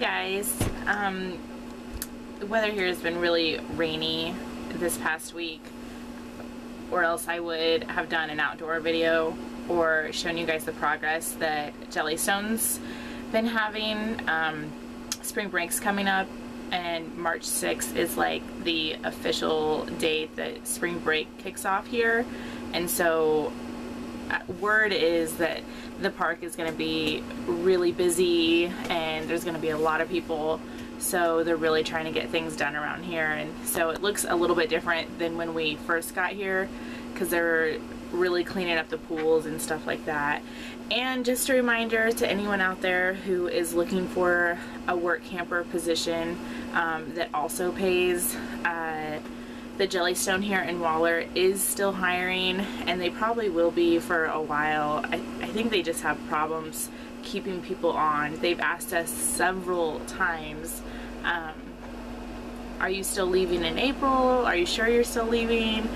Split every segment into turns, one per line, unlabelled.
guys, the weather here has been really rainy this past week, or else I would have done an outdoor video or shown you guys the progress that Jellystone's been having. Spring break's coming up, and March 6th is like the official date that spring break kicks off here, and so word is that the park is going to be really busy and there's going to be a lot of people, so they're really trying to get things done around here. And so it looks a little bit different than when we first got here, because they're really cleaning up the pools and stuff like that. And just a reminder to anyone out there who is looking for a work camper position that also pays, the Jellystone here in Waller is still hiring, and they probably will be for a while. I think they just have problems keeping people on. They've asked us several times, are you still leaving in April? Are you sure you're still leaving?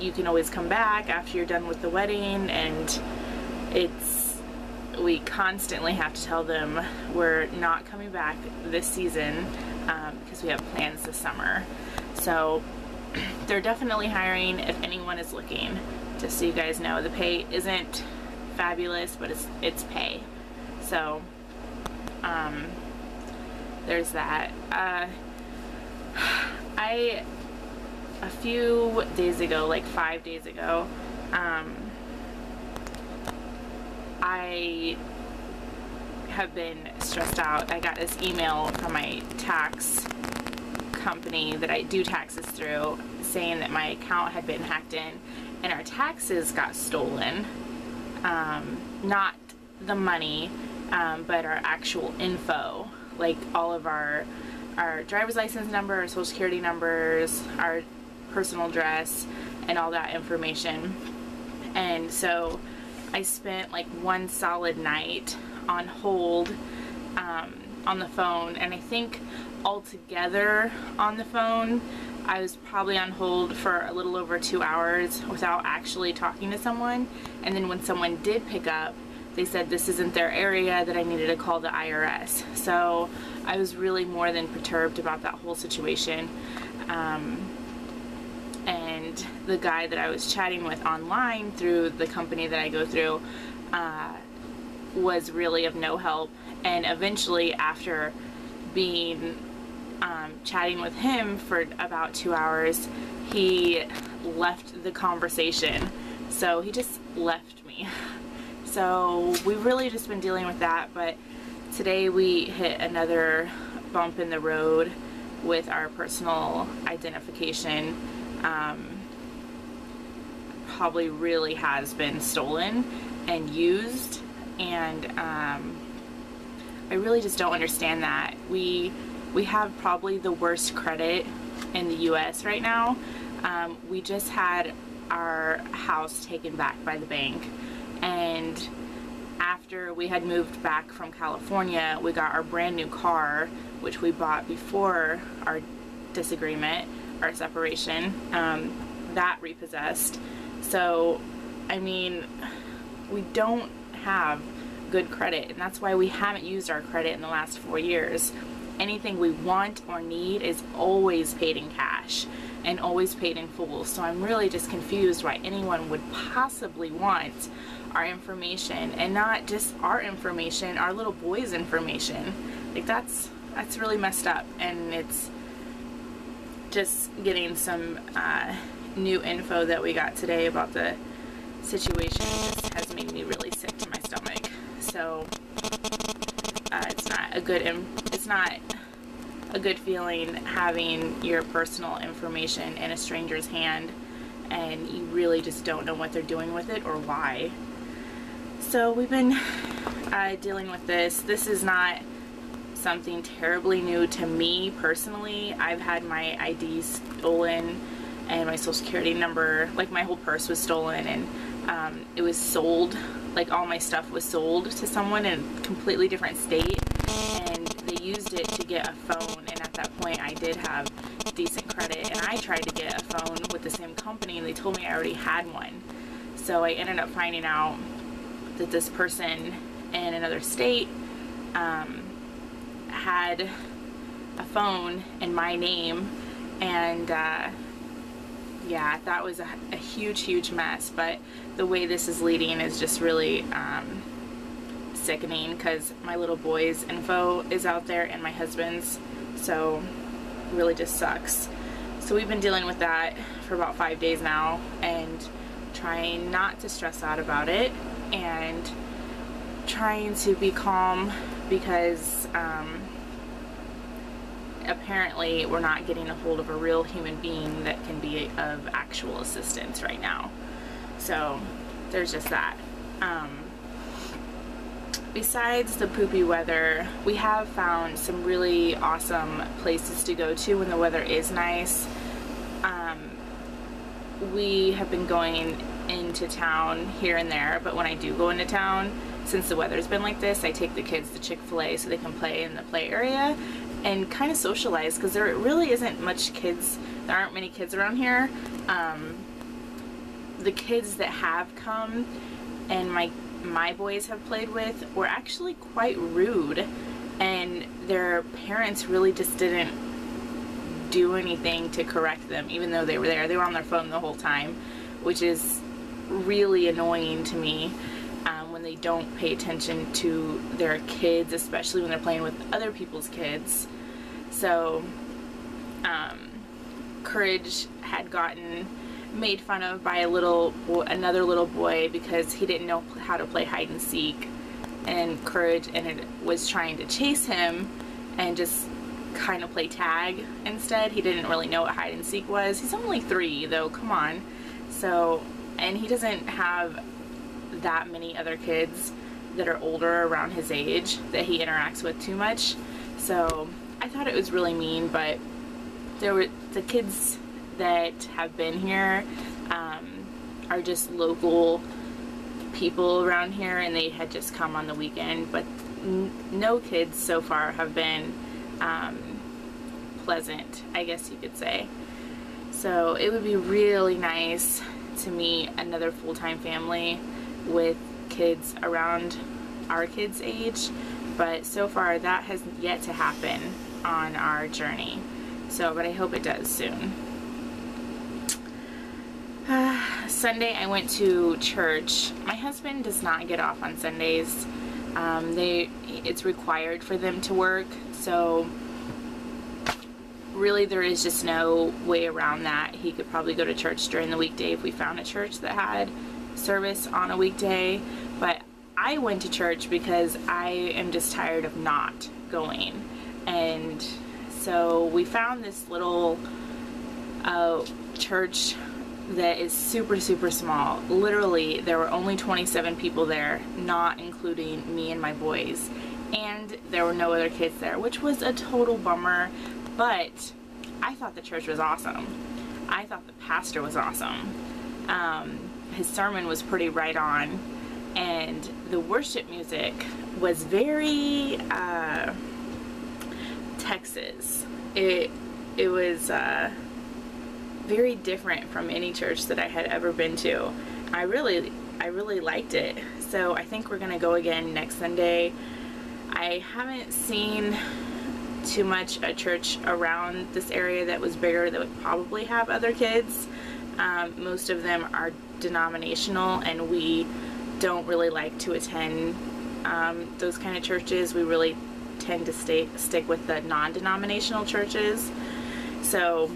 You can always come back after you're done with the wedding, and we constantly have to tell them we're not coming back this season because we have plans this summer. So they're definitely hiring if anyone is looking, just so you guys know. The pay isn't fabulous, but it's pay. So there's that. A few days ago, like 5 days ago, I have been stressed out. I got this email from my tax company that I do taxes through, saying that my account had been hacked in and our taxes got stolen. Not the money, but our actual info, like all of our driver's license number, our social security numbers, our personal address, and all that information. And so I spent like one solid night on hold on the phone, and I think altogether on the phone I was probably on hold for a little over 2 hours without actually talking to someone. And then when someone did pick up, they said this isn't their area, that I needed to call the IRS. So I was really more than perturbed about that whole situation. And the guy that I was chatting with online through the company that I go through was really of no help. And eventually, after being chatting with him for about 2 hours, he left the conversation. So he just left me. So we've really just been dealing with that. But today we hit another bump in the road with our personal identification. Probably really has been stolen and used, and I really just don't understand that. We have probably the worst credit in the US right now. We just had our house taken back by the bank, and after we had moved back from California, we got our brand new car, which we bought before our disagreement, our separation, that repossessed. So I mean, we don't have good credit, and that's why we haven't used our credit in the last 4 years. Anything we want or need is always paid in cash and always paid in full. So I'm really just confused why anyone would possibly want our information, and not just our information, our little boy's information. Like that's really messed up, and it's just getting some new info that we got today about the situation just has made me really sick to my stomach. So it's not a good feeling having your personal information in a stranger's hand, and you really just don't know what they're doing with it or why. So we've been dealing with this. This is not something terribly new to me personally. I've had my ID stolen and my social security number, like my whole purse was stolen, and it was sold, like all my stuff was sold to someone in a completely different state, and they used it to get a phone. And at that point I did have decent credit, and I tried to get a phone with the same company and they told me I already had one. So I ended up finding out that this person in another state had a phone in my name, and yeah, that was a huge mess. But the way this is leading is just really sickening, because my little boy's info is out there and my husband's, so it really just sucks. So we've been dealing with that for about 5 days now, and trying not to stress out about it, and trying to be calm, because apparently we're not getting a hold of a real human being that can be of actual assistance right now. So there's just that. Besides the poopy weather, we have found some really awesome places to go to when the weather is nice. We have been going into town here and there, but when I do go into town, since the weather's been like this, I take the kids to Chick-fil-A so they can play in the play area and kind of socialize, because there really isn't much kids. There aren't many kids around here. The kids that have come and my boys have played with were actually quite rude, and their parents really just didn't do anything to correct them, even though they were there. They were on their phone the whole time, which is really annoying to me, when they don't pay attention to their kids, especially when they're playing with other people's kids. So Courage had gotten made fun of by another little boy because he didn't know how to play hide and seek, and Courage was trying to chase him and just kind of play tag instead. He didn't really know what hide and seek was. He's only 3 though, come on. So, and he doesn't have that many other kids that are older around his age that he interacts with too much. So I thought it was really mean, but there were the kids that have been here are just local people around here, and they had just come on the weekend, but no kids so far have been pleasant, I guess you could say. So it would be really nice to meet another full-time family with kids around our kids' age, but so far that has yet to happen on our journey. So, but I hope it does soon. Sunday I went to church. My husband does not get off on Sundays. It's required for them to work, so really there is just no way around that. He could probably go to church during the weekday if we found a church that had service on a weekday, but I went to church because I am just tired of not going. And so we found this little church that is super small. Literally there were only 27 people there, not including me and my boys, and there were no other kids there, which was a total bummer. But I thought the church was awesome. I thought the pastor was awesome. His sermon was pretty right on, and the worship music was very Texas. It was very different from any church that I had ever been to. I really liked it. So I think we're gonna go again next Sunday. I haven't seen too much a church around this area that was bigger that would probably have other kids. Most of them are denominational, and we don't really like to attend those kind of churches. We really tend to stick with the non-denominational churches. So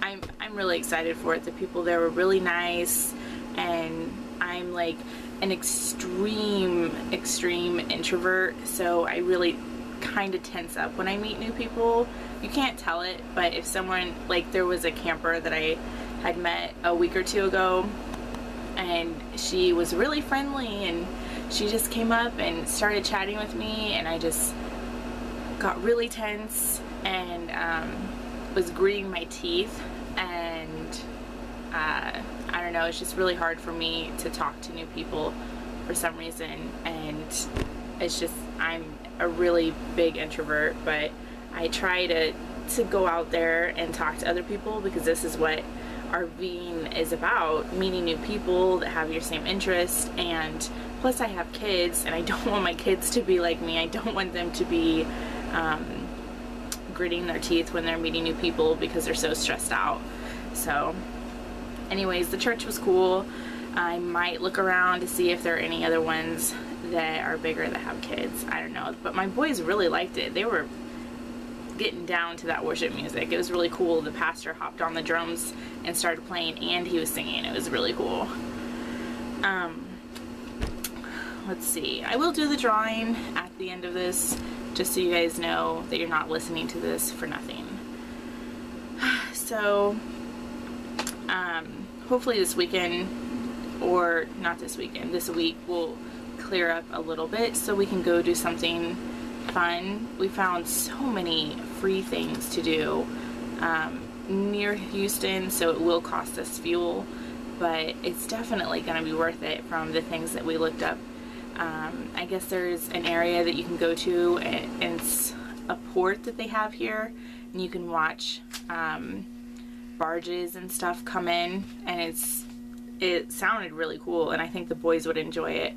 I'm really excited for it. The people there were really nice, and I'm like an extreme introvert, so I really kind of tense up when I meet new people. You can't tell it, but if someone, like there was a camper that I had met a week or 2 ago, and she was really friendly, and she just came up and started chatting with me, and I just got really tense and was gritting my teeth, and I don't know, it's just really hard for me to talk to new people for some reason, and it's just, I'm a really big introvert, but I try to go out there and talk to other people, because this is what rv'ing is about, meeting new people that have your same interests and Plus I have kids, and I don't want my kids to be like me. I don't want them to be gritting their teeth when they're meeting new people because they're so stressed out. So anyways, the church was cool. I might look around to see if there are any other ones that are bigger that have kids. I don't know, but my boys really liked it. They were getting down to that worship music. It was really cool. The pastor hopped on the drums and started playing, and he was singing. It was really cool. Let's see. I will do the drawing at the end of this, just so you guys know that you're not listening to this for nothing. So, hopefully this weekend, or not this weekend, this week will clear up a little bit so we can go do something fun. We found so many free things to do near Houston, so it will cost us fuel, but it's definitely going to be worth it from the things that we looked up. I guess there's an area that you can go to, and it's a port that they have here, and you can watch barges and stuff come in, and it sounded really cool, and I think the boys would enjoy it.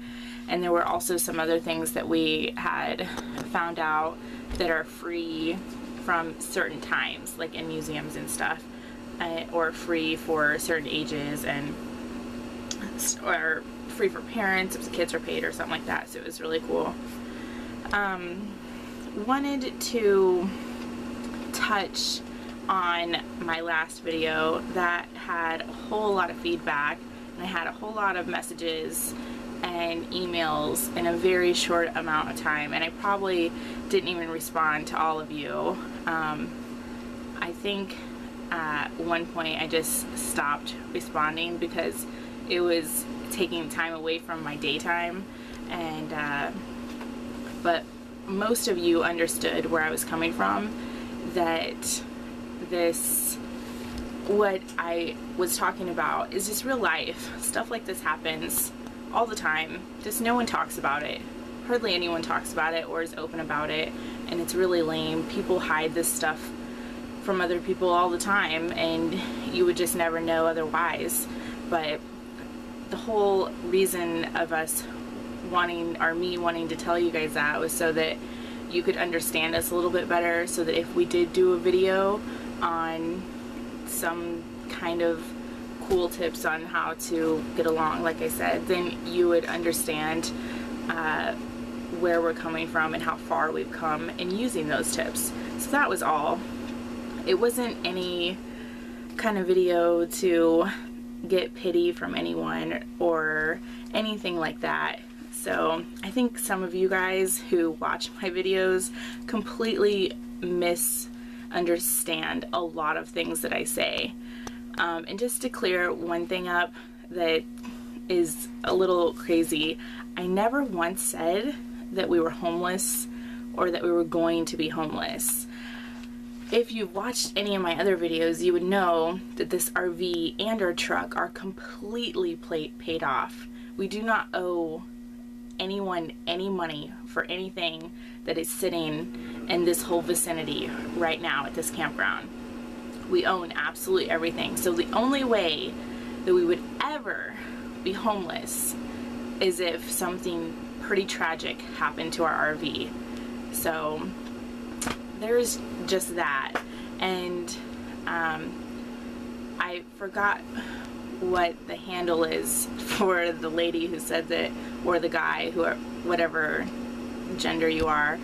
And there were also some other things that we had found out that are free from certain times, like in museums and stuff, or free for certain ages, and or free for parents if the kids are paid or something like that. So it was really cool. Wanted to touch on my last video that had a whole lot of feedback, and I had a whole lot of messages and emails in a very short amount of time, and I probably didn't even respond to all of you. I think at one point I just stopped responding because it was taking time away from my daytime, and but most of you understood where I was coming from, that what I was talking about is just real life. Stuff like this happens all the time, just no one talks about it. Hardly anyone talks about it or is open about it, and it's really lame. People hide this stuff from other people all the time, and you would just never know otherwise. But the whole reason of us wanting, or me wanting to tell you guys that, was so that you could understand us a little bit better, so that if we did do a video on some kind of cool tips on how to get along, like I said, then you would understand where we're coming from and how far we've come in using those tips. So that was all. It wasn't any kind of video to get pity from anyone or anything like that. So I think some of you guys who watch my videos completely misunderstand a lot of things that I say. And just to clear one thing up that is a little crazy, I never once said that we were homeless or that we were going to be homeless. If you've watched any of my other videos, you would know that this RV and our truck are completely paid off. We do not owe anyone any money for anything that is sitting in this whole vicinity right now at this campground. We own absolutely everything. So the only way that we would ever be homeless is if something pretty tragic happened to our RV. So there's just that. And I forgot what the handle is for the lady who said that, or the guy, who, whatever gender you are,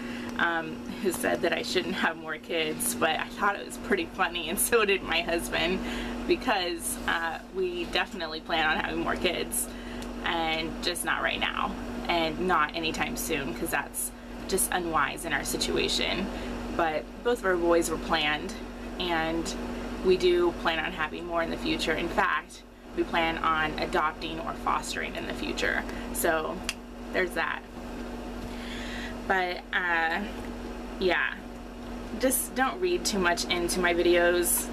who said that I shouldn't have more kids, but I thought it was pretty funny, and so did my husband, because we definitely plan on having more kids, and just not right now, and not anytime soon, because that's just unwise in our situation. But both of our boys were planned, and we do plan on having more in the future. In fact, we plan on adopting or fostering in the future. So there's that. But yeah, just don't read too much into my videos.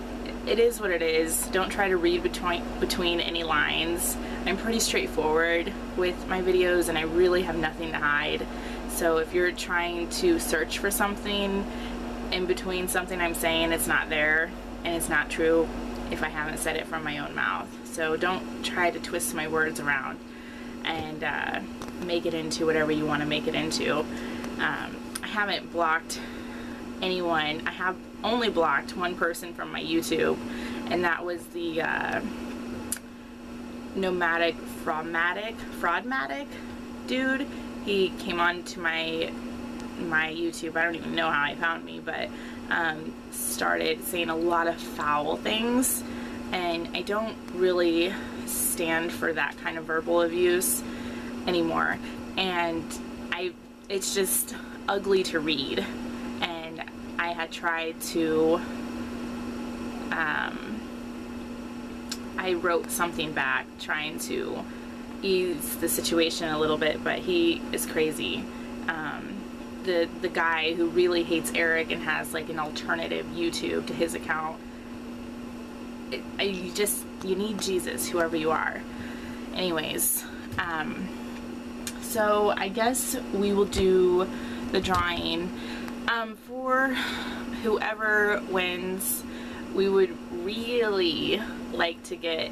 It is what it is. Don't try to read between any lines. I'm pretty straightforward with my videos, and I really have nothing to hide. So if you're trying to search for something in between something I'm saying, it's not there, and it's not true if I haven't said it from my own mouth. So don't try to twist my words around and make it into whatever you want to make it into. I haven't blocked anyone. I have only blocked one person from my YouTube, and that was the nomadic fraudmatic dude. He came on to my YouTube. I don't even know how he found me, but started saying a lot of foul things, and I don't really stand for that kind of verbal abuse anymore, and it's just ugly to read. And I had tried to I wrote something back trying to ease the situation a little bit, but he is crazy. The guy who really hates Eric and has like an alternative YouTube to his account, you need Jesus, whoever you are. Anyways, so I guess we will do the drawing. For whoever wins, we would really like to get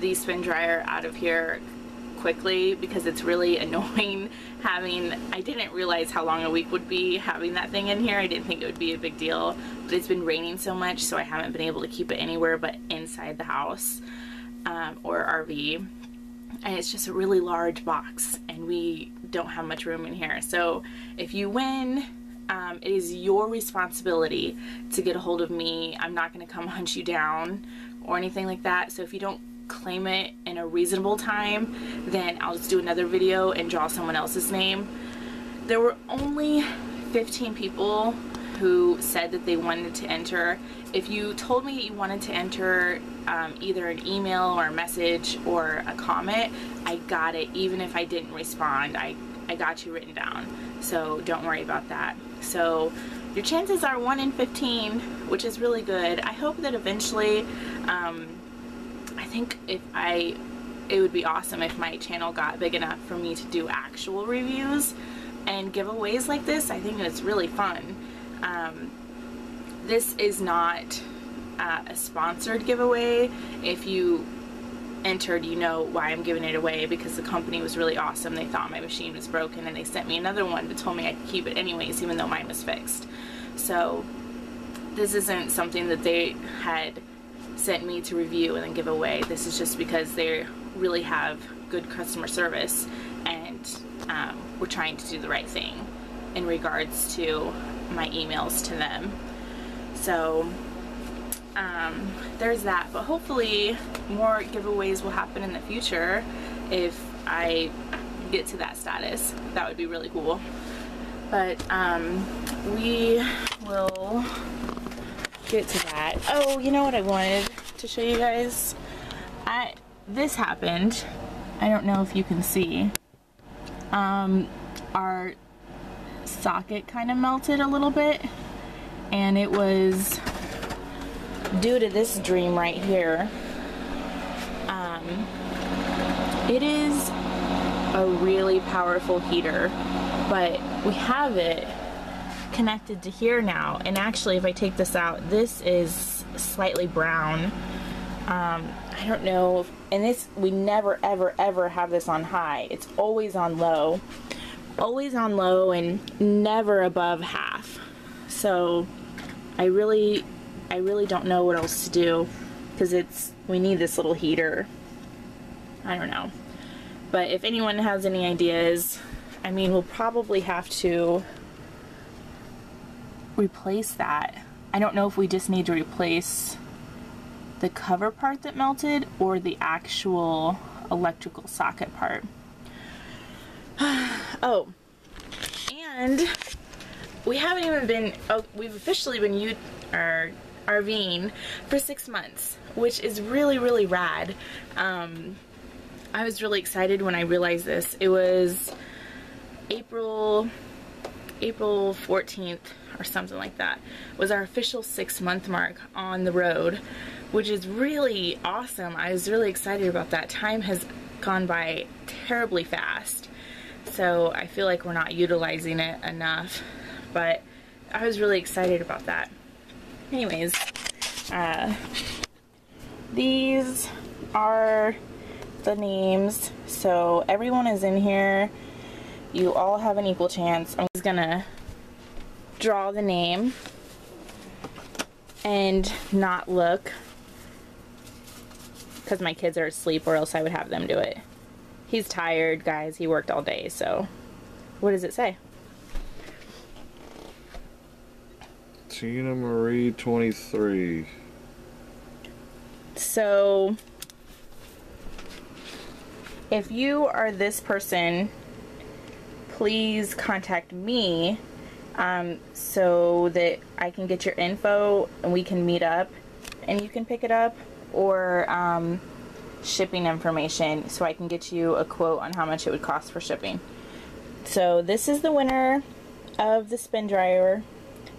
the spin dryer out of here quickly, because it's really annoying having, I didn't realize how long a week would be having that thing in here. I didn't think it would be a big deal, but it's been raining so much, so I haven't been able to keep it anywhere but inside the house or RV, and it's just a really large box and we don't have much room in here. So if you win, it is your responsibility to get a hold of me. I'm not going to come hunt you down or anything like that. So if you don't claim it in a reasonable time, then I'll just do another video and draw someone else's name. There were only 15 people who said that they wanted to enter. If you told me you wanted to enter either an email or a message or a comment, I got it. Even if I didn't respond, I got you written down, so don't worry about that. So your chances are 1 in 15, which is really good. I hope that eventually, I think it would be awesome if my channel got big enough for me to do actual reviews and giveaways like this. I think it's really fun. This is not a sponsored giveaway. If you entered, you know why I'm giving it away, because the company was really awesome. They thought my machine was broken and they sent me another one, but told me I could keep it anyways, even though mine was fixed. So this isn't something that they had sent me to review and then give away. This is just because they really have good customer service, and we're trying to do the right thing in regards to my emails to them. So there's that, but hopefully more giveaways will happen in the future if I get to that status. That would be really cool. But we will get to that. Oh, you know what I wanted to show you guys? This happened. I don't know if you can see. Our socket kind of melted a little bit, and it was due to this dream right here. It is a really powerful heater, but we have it connected to here now, and actually if I take this out, this is slightly brown. I don't know, and this, we never ever have this on high. It's always on low, and never above half. So I really don't know what else to do, because we need this little heater. I don't know, but if anyone has any ideas, I mean, we'll probably have to replace that. I don't know if we just need to replace the cover part that melted or the actual electrical socket part. Oh, and we haven't even been, we've officially been RV'ing for 6 months, which is really rad. I was really excited when I realized this. It was April 14th or something like that was our official 6-month mark on the road, which is really awesome. I was really excited about that. Time has gone by terribly fast, so I feel like we're not utilizing it enough, but I was really excited about that. Anyways, these are the names. So everyone is in here. You all have an equal chance. I'm just gonna draw the name and not look because my kids are asleep, or else I would have them do it. He's tired, guys. He worked all day, so. What does it say?
Tina Marie 23.
So, if you are this person, please contact me so that I can get your info and we can meet up and you can pick it up, or shipping information so I can get you a quote on how much it would cost for shipping. So this is the winner of the spin dryer.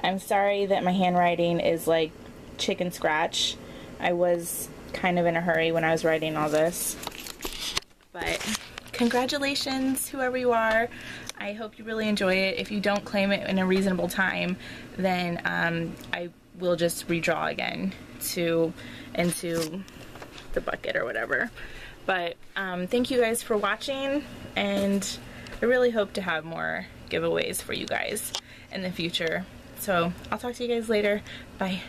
I'm sorry that my handwriting is like chicken scratch. I was kind of in a hurry when I was writing all this. But congratulations, whoever you are. I hope you really enjoy it. If you don't claim it in a reasonable time, then I will just redraw again into the bucket or whatever. But thank you guys for watching, and I really hope to have more giveaways for you guys in the future. So I'll talk to you guys later. Bye.